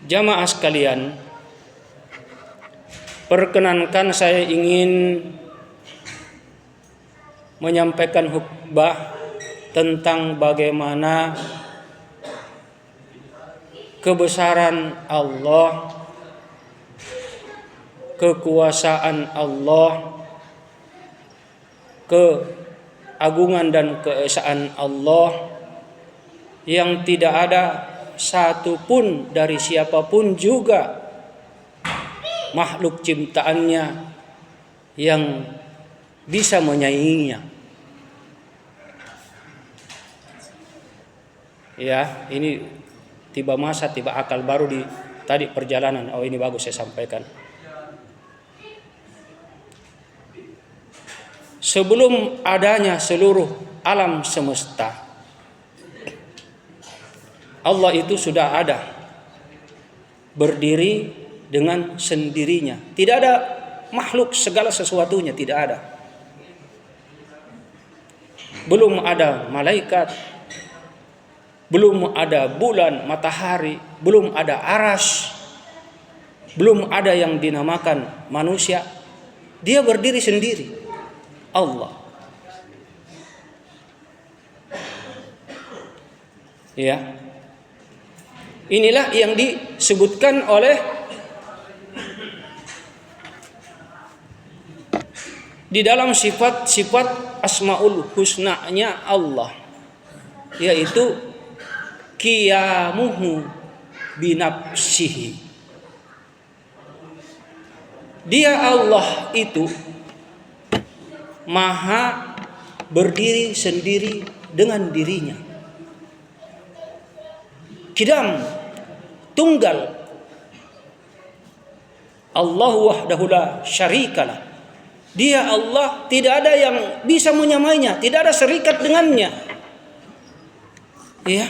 Jamaah sekalian, perkenankan saya ingin menyampaikan khutbah tentang bagaimana kebesaran Allah, kekuasaan Allah, keagungan dan keesaan Allah yang tidak ada satupun dari siapapun juga makhluk ciptaannya yang bisa menyainginya. Ya, ini tiba masa, tiba akal baru di tadi perjalanan. Oh, ini bagus saya sampaikan. Sebelum adanya seluruh alam semesta, Allah itu sudah ada, berdiri dengan sendirinya. Tidak ada makhluk segala sesuatunya, tidak ada. Belum ada malaikat, belum ada bulan, matahari, belum ada aras, belum ada yang dinamakan manusia. Dia berdiri sendiri, Allah. Ya. Inilah yang disebutkan oleh di dalam sifat-sifat Asmaul Husna-nya Allah, yaitu qiyamuhu binafsihi. Dia Allah itu maha berdiri sendiri dengan dirinya. Qiyam, tunggal. Allahu wahdahu la syarikalah. Dia Allah, tidak ada yang bisa menyamainya, tidak ada serikat dengannya. Ya.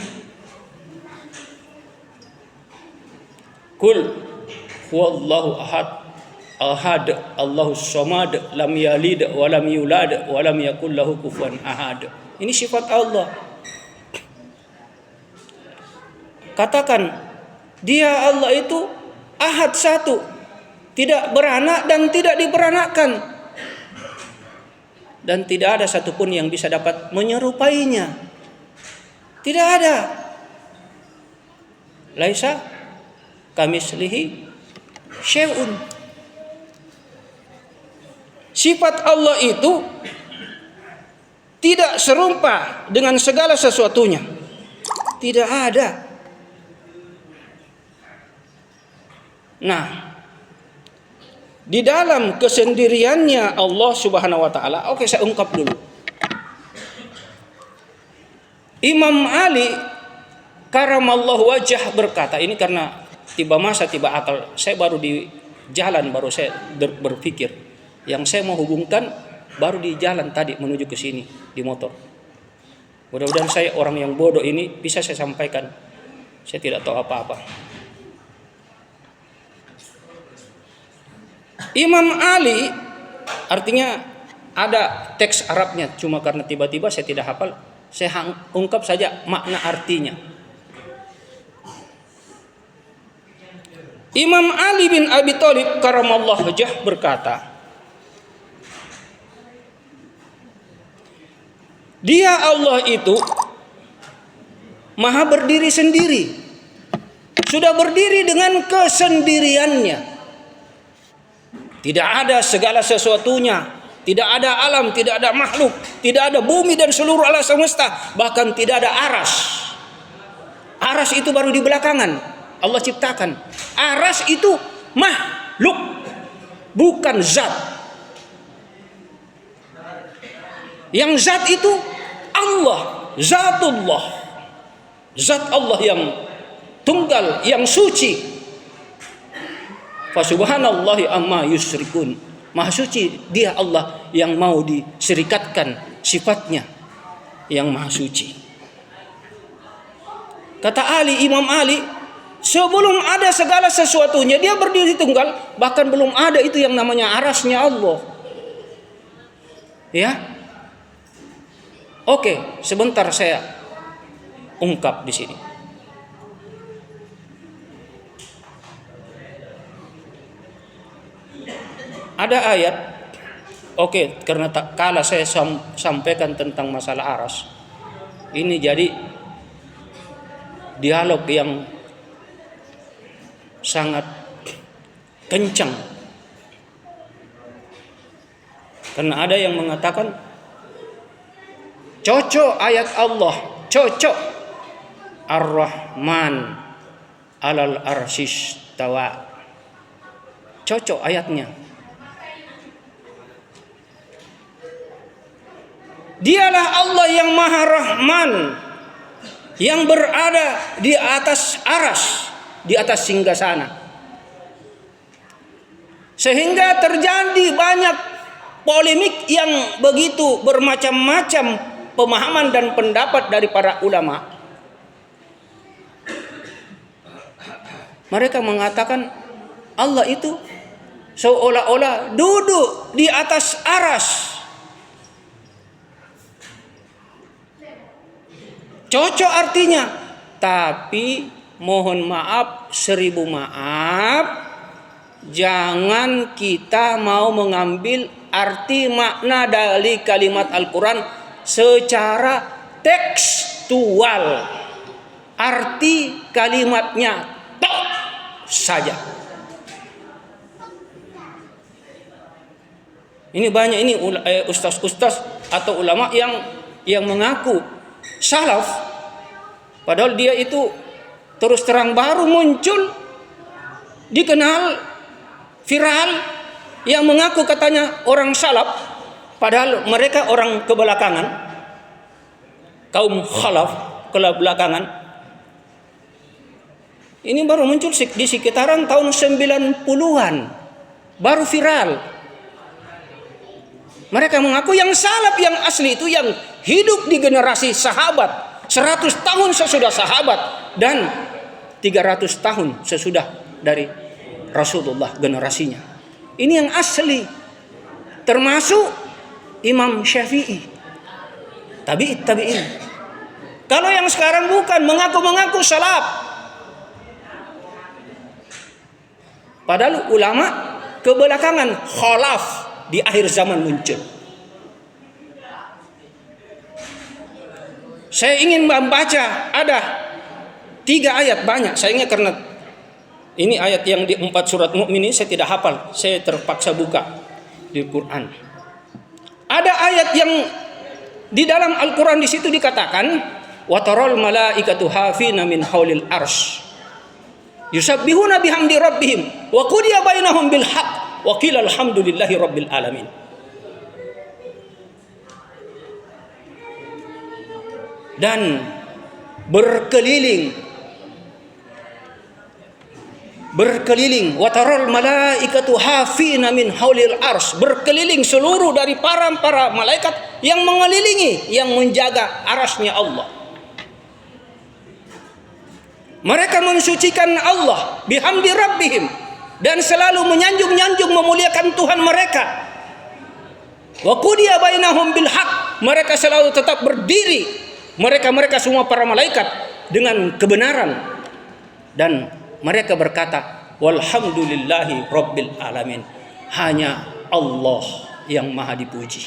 Qul huwallahu ahad, ahad, Allahus samad, lam yalid wa lam yulad wa lam yakul lahu kufuwan ahad. Ini sifat Allah. Katakan, dia Allah itu ahad, satu, tidak beranak dan tidak diberanakkan, dan tidak ada satupun yang bisa dapat menyerupainya. Tidak ada. Laisa kamislihi syai'un. Sifat Allah itu tidak serupa dengan segala sesuatunya. Tidak ada. Nah, di dalam kesendiriannya Allah Subhanahu wa taala, oke, saya ungkap dulu. Imam Ali karamallahu wajah berkata, ini karena tiba masa tiba akal, saya baru di jalan, baru saya berpikir. Yang saya mau hubungkan baru di jalan tadi menuju ke sini di motor. Mudah-mudahan saya orang yang bodoh ini bisa saya sampaikan. Saya tidak tahu apa-apa. Imam Ali, artinya ada teks Arabnya, cuma karena tiba-tiba saya tidak hafal, saya ungkap saja makna artinya. Imam Ali bin Abi Thalib karamallahu wajhah berkata, dia Allah itu maha berdiri sendiri, sudah berdiri dengan kesendiriannya. Tidak ada segala sesuatunya, tidak ada alam, tidak ada makhluk, tidak ada bumi dan seluruh alam semesta, bahkan tidak ada aras. Aras itu baru di belakangan Allah ciptakan. Aras itu makhluk, bukan zat. Yang zat itu Allah, zatullah, zat Allah yang tunggal, yang suci. Fasubhanallahi amma yusyrikun. Maha suci dia Allah yang mau diserikatkan sifatnya yang maha suci. Kata Ali, Imam Ali, sebelum ada segala sesuatunya dia berdiri tunggal, bahkan belum ada itu yang namanya arasnya Allah. Ya. Oke, sebentar saya ungkap di sini. Ada ayat, oke, karena tak kalah saya sampaikan tentang masalah aras. Ini jadi dialog yang sangat kencang. Karena ada yang mengatakan cocok ayat Allah, cocok Ar-Rahman alal arsyis tawa. Cocok ayatnya. Dialah Allah yang Maha Rahman, yang berada di atas aras, di atas singgasana. Sehingga terjadi banyak polemik yang begitu bermacam-macam pemahaman dan pendapat dari para ulama. Mereka mengatakan Allah itu seolah-olah duduk di atas aras. Cocok artinya, tapi mohon maaf, 1000 maaf, jangan kita mau mengambil arti makna dari kalimat Al-Quran secara tekstual. Arti kalimatnya tok saja. Ini banyak ini ustaz-ustaz atau ulama yang mengaku salaf, padahal dia itu terus terang baru muncul, dikenal, viral, yang mengaku katanya orang salaf, padahal mereka orang kebelakangan, kaum khalaf kebelakangan. Ini baru muncul di sekitaran tahun 90-an, baru viral. Mereka mengaku yang salaf yang asli itu yang hidup di generasi sahabat, 100 tahun sesudah sahabat dan 300 tahun sesudah dari Rasulullah generasinya. Ini yang asli, termasuk Imam Syafi'i, tabi'in. Kalau yang sekarang bukan, mengaku-mengaku salaf, padahal ulama kebelakangan, khalaf, di akhir zaman muncul. Saya ingin membaca, ada 3 ayat, banyak saya ingat karena ini ayat yang di 4 surat Mukmin ini saya tidak hafal, saya terpaksa buka di Quran. Ada ayat yang di dalam Al-Quran di situ dikatakan wa taral malaikatu hafina min haulil arsy yusabbihuna bihamdi rabbihim wa qudiya bainahum bil haqq wa qila alhamdulillahi rabbil alamin. Dan berkeliling wa taral malaikatu hafina min haulil arsy, berkeliling seluruh dari para malaikat yang mengelilingi, yang menjaga arasnya Allah. Mereka mensucikan Allah bihamdi rabbihim dan selalu menyanjung-nyanjung memuliakan Tuhan mereka. Wa qudiya bainahum bil haqq, mereka selalu tetap berdiri, mereka semua para malaikat dengan kebenaran, dan mereka berkata walhamdulillahi rabbil alamin, hanya Allah yang maha dipuji.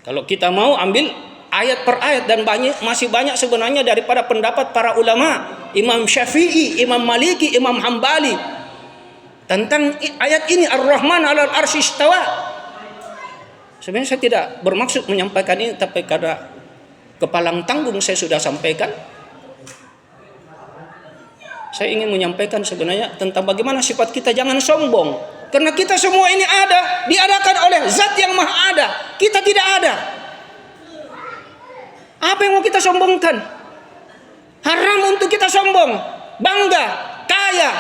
Kalau kita mau ambil ayat per ayat, dan masih banyak sebenarnya daripada pendapat para ulama, Imam Syafi'i, Imam Maliki, Imam Hambali, tentang ayat ini Ar-Rahman 'alal arsy istawa. Sebenarnya saya tidak bermaksud menyampaikan ini, tapi karena kepalang tanggung saya sudah sampaikan. Saya ingin menyampaikan sebenarnya tentang bagaimana sifat kita jangan sombong. Karena kita semua ini diadakan oleh Zat yang Maha Ada. Kita tidak ada. Apa yang mau kita sombongkan? Haram untuk kita sombong, bangga, kaya,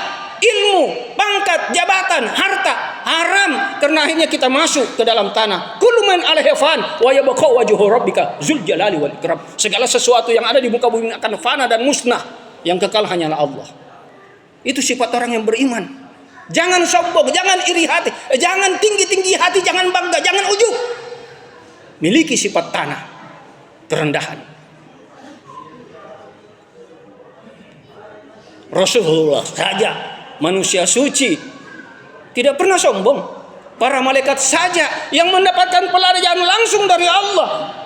ilmu, pangkat, jabatan, harta. Haram, karena akhirnya kita masuk ke dalam tanah. Kullu man 'alaiha fan wa yabqa wajhu rabbika dzul jalali wal ikram. Segala sesuatu yang ada di muka bumi akan fana dan musnah. Yang kekal hanyalah Allah. Itu sifat orang yang beriman. Jangan sombong, jangan iri hati, jangan tinggi-tinggi hati, jangan bangga, jangan ujub. Miliki sifat tanah, kerendahan. Rasulullah saja manusia suci Tidak pernah sombong. Para malaikat saja yang mendapatkan pelarian langsung dari Allah.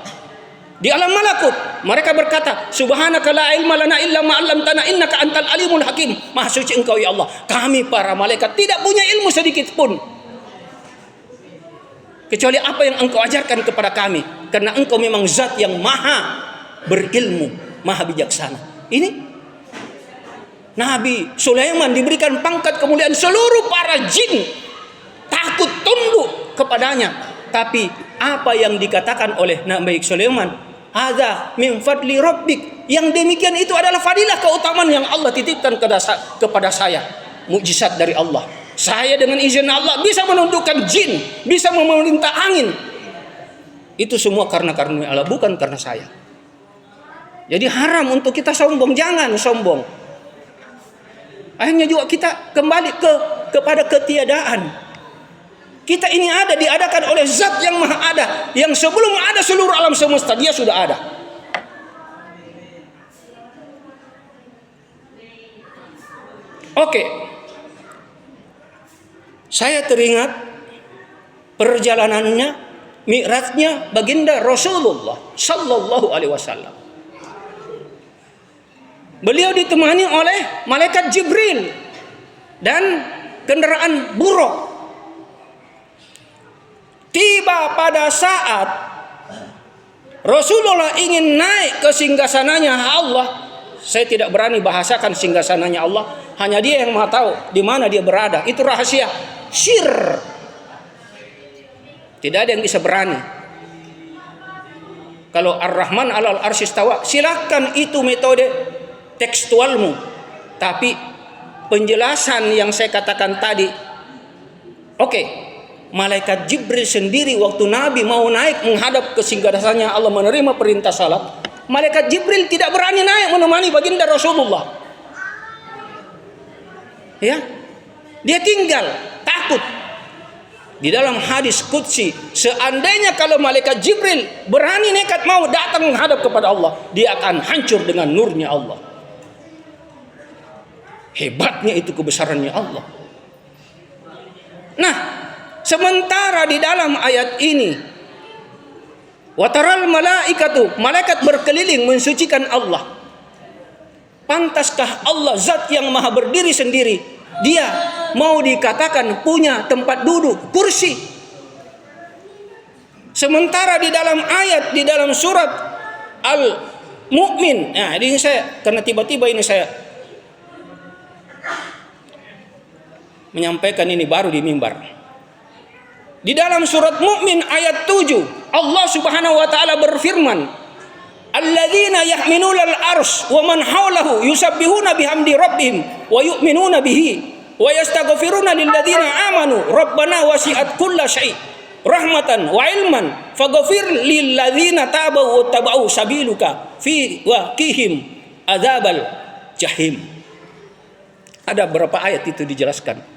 Di alam malakut mereka berkata, subhanaka la ilma lana illa ma 'allamtana innaka antal alimul hakim. Maha suci Engkau ya Allah. Kami para malaikat tidak punya ilmu sedikit pun kecuali apa yang Engkau ajarkan kepada kami, karena Engkau memang zat yang maha berilmu, maha bijaksana. Ini Nabi Sulaiman diberikan pangkat kemuliaan, seluruh para jin takut tunduk kepadanya. Tapi apa yang dikatakan oleh Nabi Sulaiman, hadza min fadli rabbik, yang demikian itu adalah fadilah, keutamaan yang Allah titipkan kepada saya, mukjizat dari Allah. Saya dengan izin Allah bisa menundukkan jin, bisa memerintah angin. Itu semua karena Allah, bukan karena saya. Jadi haram untuk kita sombong, jangan sombong. Akhirnya juga kita kembali kepada ketiadaan. Kita ini diadakan oleh zat yang maha ada, yang sebelum ada seluruh alam semesta dia sudah ada. Oke. Saya teringat perjalanannya, mi'rajnya baginda Rasulullah sallallahu alaihi wasallam. Beliau ditemani oleh malaikat Jibril dan kendaraan buruk. Tiba pada saat Rasulullah ingin naik ke singgasananya Allah. Saya tidak berani bahasakan singgasananya Allah, hanya dia yang maha tahu di mana dia berada. Itu rahasia sir. Tidak ada yang bisa berani. Kalau Ar-Rahman 'alal arsy istawa, silakan itu metode tekstualmu. Tapi penjelasan yang saya katakan tadi, oke. Malaikat Jibril sendiri waktu Nabi mau naik menghadap ke singgasananya Allah menerima perintah salat, malaikat Jibril tidak berani naik menemani baginda Rasulullah. Ya, dia tinggal, takut. Di dalam hadis qudsi, seandainya kalau malaikat Jibril berani nekat mau datang menghadap kepada Allah, dia akan hancur dengan nurnya Allah. Hebatnya itu, kebesarannya Allah. Nah, sementara di dalam ayat ini, wataral malaikatu, malaikat berkeliling mensucikan Allah. Pantaskah Allah zat yang maha berdiri sendiri, dia mau dikatakan punya tempat duduk, kursi? Sementara di dalam ayat, di dalam surat Al-Mu'min, nah ini saya, karena tiba-tiba ini saya menyampaikan ini baru di mimbar. Di dalam surat Mu'min ayat 7, Allah Subhanahu wa taala berfirman, "Alladzina yahminuna al-arsy wa man hawlahu yusabbihuna bihamdi rabbihim wa yu'minuna bihi wa yastaghfiruna lilladzina amanu rabbana wasi'at kulla syai' rahmatan wa ilman faghfir lilladzina tabu wa tabau sabiluka fi waqihim adzabal jahim." Ada berapa ayat itu dijelaskan.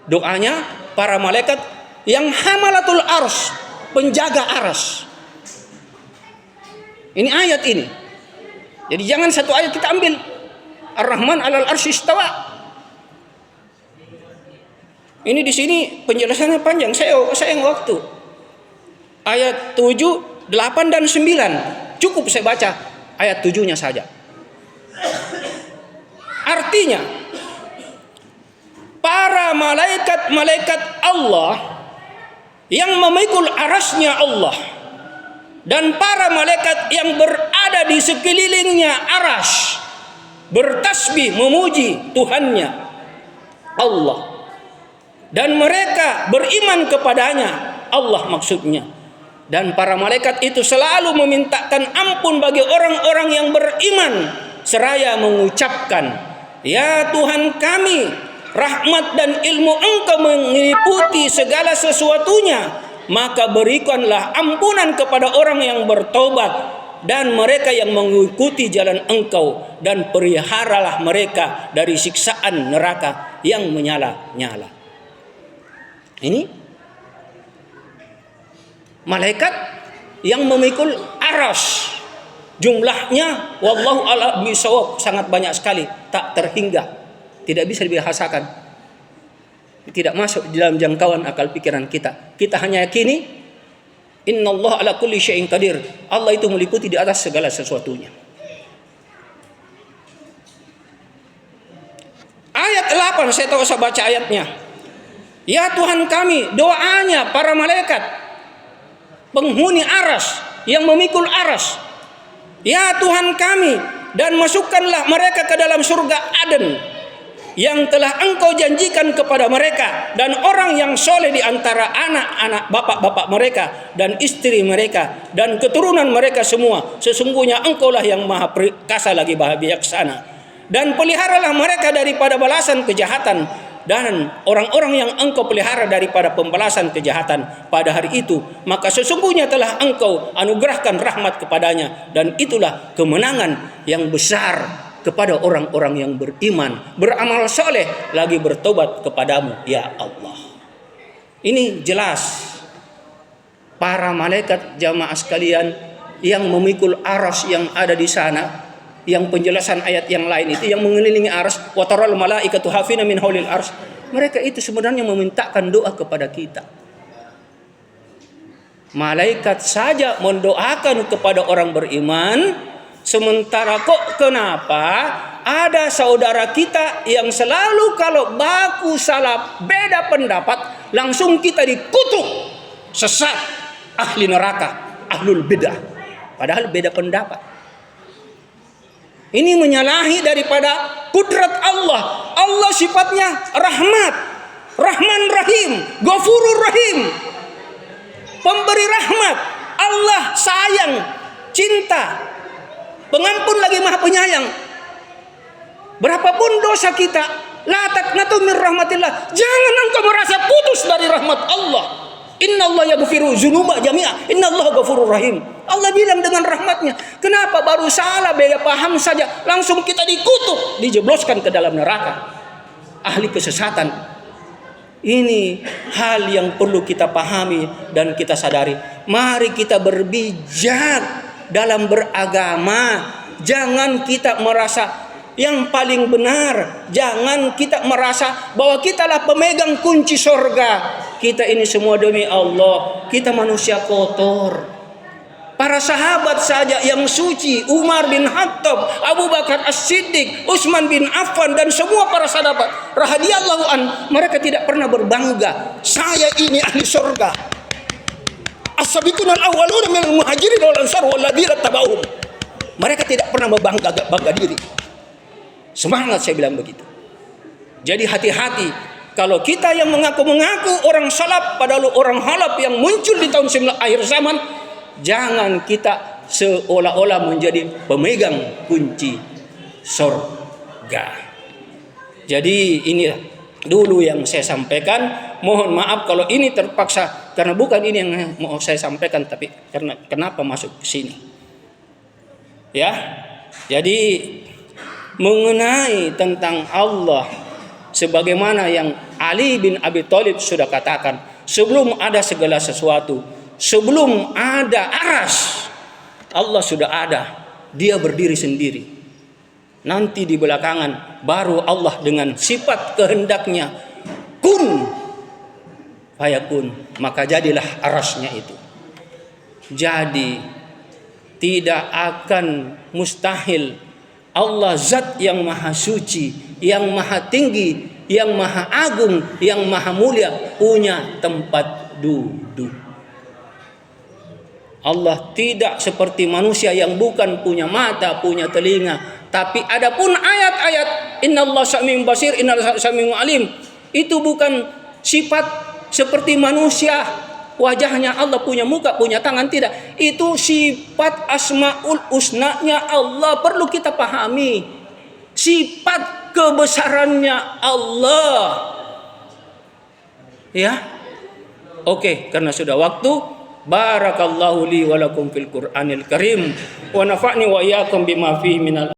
Doanya para malaikat yang hamalatul ars, penjaga aras. Ini ayat ini. Jadi jangan satu ayat kita ambil. Ar-Rahman 'alal arsy istawa. Ini di sini penjelasannya panjang. Saya yang waktu. Ayat 7, 8 dan 9. Cukup saya baca ayat 7-nya saja. Artinya para malaikat Allah yang memikul arasnya Allah dan para malaikat yang berada di sekelilingnya aras bertasbih memuji Tuhannya Allah, dan mereka beriman kepadanya, Allah maksudnya. Dan para malaikat itu selalu memintakan ampun bagi orang-orang yang beriman seraya mengucapkan, "Ya Tuhan kami, rahmat dan ilmu Engkau mengikuti segala sesuatunya, maka berikanlah ampunan kepada orang yang bertobat dan mereka yang mengikuti jalan Engkau, dan peliharalah mereka dari siksaan neraka yang menyala-nyala." Ini malaikat yang memikul aras, jumlahnya wallahu a'lam bishawab sangat banyak sekali, tak terhingga, tidak bisa dibahasakan. tidak masuk di dalam jangkauan akal pikiran kita. Kita hanya yakini innallaha ala kulli syai'in qadir. Allah itu meliputi di atas segala sesuatunya. Ayat 8 saya tahu saya baca ayatnya. Ya Tuhan kami, doanya para malaikat penghuni aras yang memikul aras. Ya Tuhan kami, dan masukkanlah mereka ke dalam surga Aden yang telah Engkau janjikan kepada mereka, dan orang yang soleh di antara anak-anak bapak-bapak mereka dan istri mereka dan keturunan mereka semua. Sesungguhnya Engkaulah yang maha perkasa lagi bijaksana. Dan peliharalah mereka daripada balasan kejahatan, dan orang-orang yang Engkau pelihara daripada pembalasan kejahatan pada hari itu, maka sesungguhnya telah Engkau anugerahkan rahmat kepadanya, dan itulah kemenangan yang besar kepada orang-orang yang beriman, beramal soleh, lagi bertobat kepadamu ya Allah. Ini jelas para malaikat jamaah sekalian yang memikul aras yang ada di sana, yang penjelasan ayat yang lain itu yang mengelilingi aras, wa taral malaikatu hafina min haulil ars. Mereka itu sebenarnya memintakan doa kepada kita. Malaikat saja mendoakan kepada orang beriman, sementara kok kenapa ada saudara kita yang selalu kalau baku salah beda pendapat langsung kita dikutuk, sesat, ahli neraka, ahlul bidah, padahal beda pendapat. Ini menyalahi daripada kudrat Allah. Allah sifatnya rahmat, Rahman Rahim, Ghafurur Rahim, pemberi rahmat. Allah sayang, cinta, pengampun lagi maha penyayang. Berapapun dosa kita, la taqnatu min rahmatillah. Jangan engkau merasa putus dari rahmat Allah. Innallaha yaghfiru dzunuba jami'a. Innallaha ghafurur rahim. Allah bilang dengan rahmatnya. Kenapa baru salah beda paham saja langsung kita dikutuk, dijebloskan ke dalam neraka? Ahli kesesatan. Ini hal yang perlu kita pahami dan kita sadari. Mari kita berbijak dalam beragama. Jangan kita merasa yang paling benar. Jangan kita merasa bahwa kitalah pemegang kunci surga. Kita ini semua demi Allah. Kita manusia kotor. Para sahabat saja yang suci, Umar bin Khattab, Abu Bakar As-Siddiq, Utsman bin Affan, dan semua para sahabat radhiyallahu an, mereka tidak pernah berbangga, saya ini ahli surga. As-sabiqun al-awwaluna minal muhajirin wal ansar walladzina tabauhum. Mereka tidak pernah bangga diri. Semangat saya bilang begitu. Jadi hati-hati kalau kita yang mengaku-mengaku orang salaf padahal orang halaf yang muncul di tahun 9 akhir zaman. Jangan kita seolah-olah menjadi pemegang kunci surga. Jadi ini dulu yang saya sampaikan. Mohon maaf kalau ini terpaksa, karena bukan ini yang mau saya sampaikan, tapi karena kenapa masuk ke sini. Ya. Jadi mengenai tentang Allah, sebagaimana yang Ali bin Abi Thalib sudah katakan, sebelum ada segala sesuatu, sebelum ada aras, Allah sudah ada. Dia berdiri sendiri. Nanti di belakangan baru Allah dengan sifat kehendaknya, kun fayakun, maka jadilah arasnya itu. Jadi tidak akan mustahil Allah zat yang maha suci, yang maha tinggi, yang maha agung, yang maha mulia punya tempat duduk. Allah tidak seperti manusia yang bukan punya mata, punya telinga. Tapi adapun ayat-ayat innallaha samiun basir, innallaha samiun alim, itu bukan sifat seperti manusia. Wajahnya Allah punya muka, punya tangan, tidak. Itu sifat asmaul husna-nya Allah, perlu kita pahami. Sifat kebesarannya Allah. Ya. Oke, karena sudah waktu. Barakallahu li wa lakum fil Qur'anil Karim wa nafa'ni wa iyyakum bima fihi minal